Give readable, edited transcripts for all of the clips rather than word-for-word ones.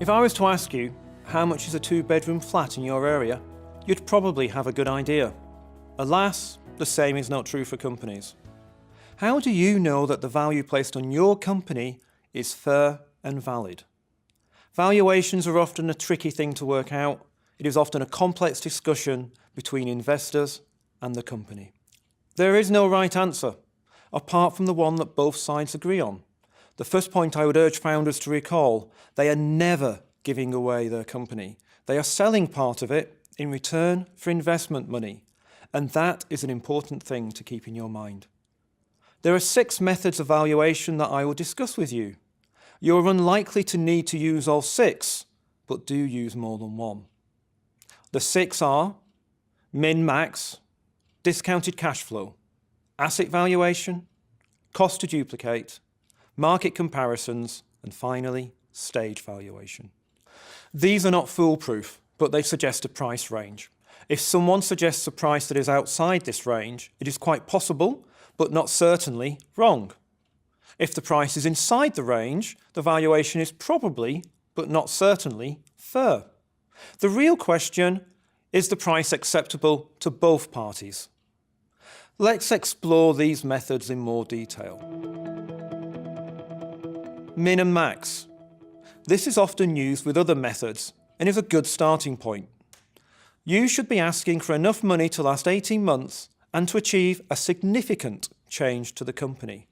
If I was to ask you how much is a two-bedroom flat in your area, you'd probably have a good idea. Alas, the same is not true for companies. How do you know that the value placed on your company is fair and valid? Valuations are often a tricky thing to work out. It is often a complex discussion between investors and the company. There is no right answer, apart from the one that both sides agree on. The first point I would urge founders to recall: they are never giving away their company. They are selling part of it in return for investment money, and that is an important thing to keep in your mind. There are 6 methods of valuation that I will discuss with you. You are unlikely to need to use all 6, but do use more than one. The 6 are min-max, discounted cash flow, asset valuation, cost to duplicate, market comparisons, and finally, stage valuation. These are not foolproof, but they suggest a price range. If someone suggests a price that is outside this range, it is quite possible, but not certainly, wrong. If the price is inside the range, the valuation is probably, but not certainly, fair. The real question is the price acceptable to both parties. Let's explore these methods in more detail. Min and max. This is often used with other methods and is a good starting point. You should be asking for enough money to last 18 months and to achieve a significant change to the company.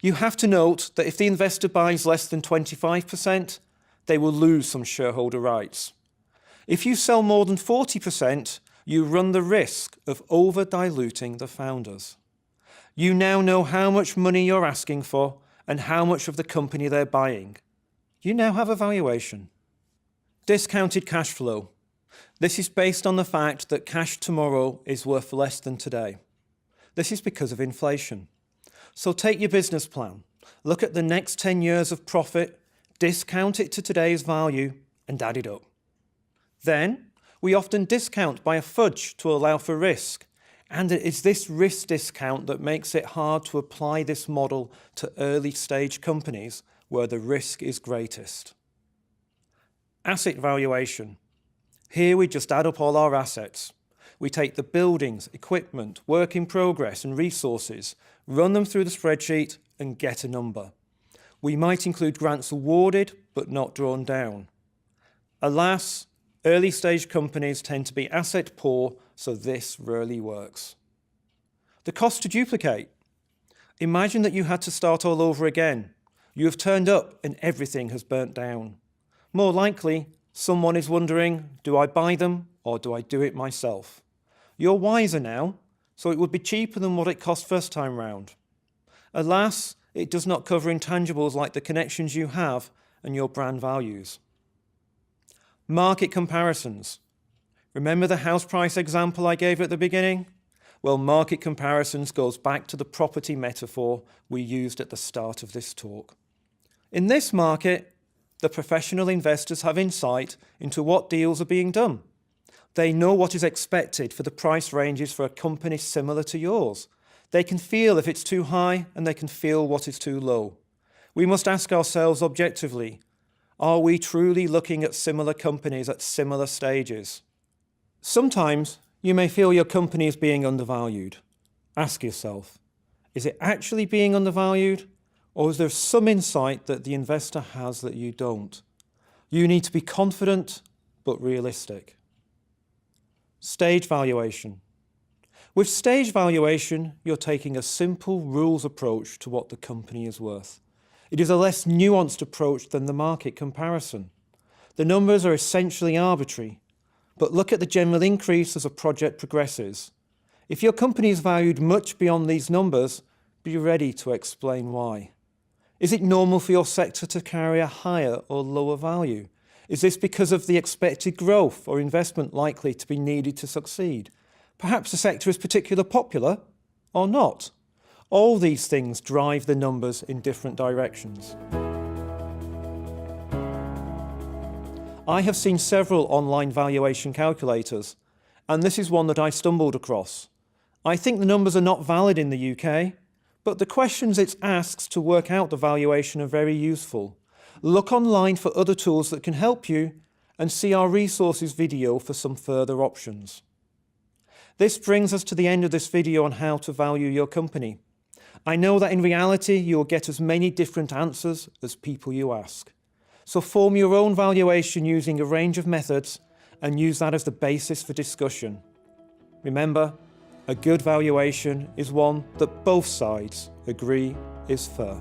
You have to note that if the investor buys less than 25%, they will lose some shareholder rights. If you sell more than 40%, you run the risk of over-diluting the founders. You now know how much money you're asking for and how much of the company they're buying. You now have a valuation. Discounted cash flow. This is based on the fact that cash tomorrow is worth less than today. This is because of inflation. So take your business plan, look at the next 10 years of profit, discount it to today's value, and add it up. Then, we often discount by a fudge to allow for risk, and it is this risk discount that makes it hard to apply this model to early stage companies where the risk is greatest. Asset valuation. Here we just add up all our assets. We take the buildings, equipment, work in progress and resources, run them through the spreadsheet and get a number. We might include grants awarded but not drawn down. Alas, early stage companies tend to be asset poor, so this rarely works. The cost to duplicate. Imagine that you had to start all over again. You have turned up and everything has burnt down. More likely, someone is wondering, do I buy them or do I do it myself? You're wiser now, so it would be cheaper than what it cost first time round. Alas, it does not cover intangibles like the connections you have and your brand values. Market comparisons. Remember the house price example I gave at the beginning? Well, market comparisons goes back to the property metaphor we used at the start of this talk. In this market, the professional investors have insight into what deals are being done. They know what is expected for the price ranges for a company similar to yours. They can feel if it's too high and they can feel what is too low. We must ask ourselves objectively, are we truly looking at similar companies at similar stages? Sometimes you may feel your company is being undervalued. Ask yourself, is it actually being undervalued, or is there some insight that the investor has that you don't? You need to be confident but realistic. Stage valuation. With stage valuation, you're taking a simple rules approach to what the company is worth. It is a less nuanced approach than the market comparison. The numbers are essentially arbitrary, but look at the general increase as a project progresses. If your company is valued much beyond these numbers, be ready to explain why. Is it normal for your sector to carry a higher or lower value? Is this because of the expected growth or investment likely to be needed to succeed? Perhaps the sector is particularly popular or not. All these things drive the numbers in different directions. I have seen several online valuation calculators, and this is one that I stumbled across. I think the numbers are not valid in the UK, but the questions it asks to work out the valuation are very useful. Look online for other tools that can help you and see our resources video for some further options. This brings us to the end of this video on how to value your company. I know that in reality you'll get as many different answers as people you ask. So form your own valuation using a range of methods and use that as the basis for discussion. Remember, a good valuation is one that both sides agree is fair.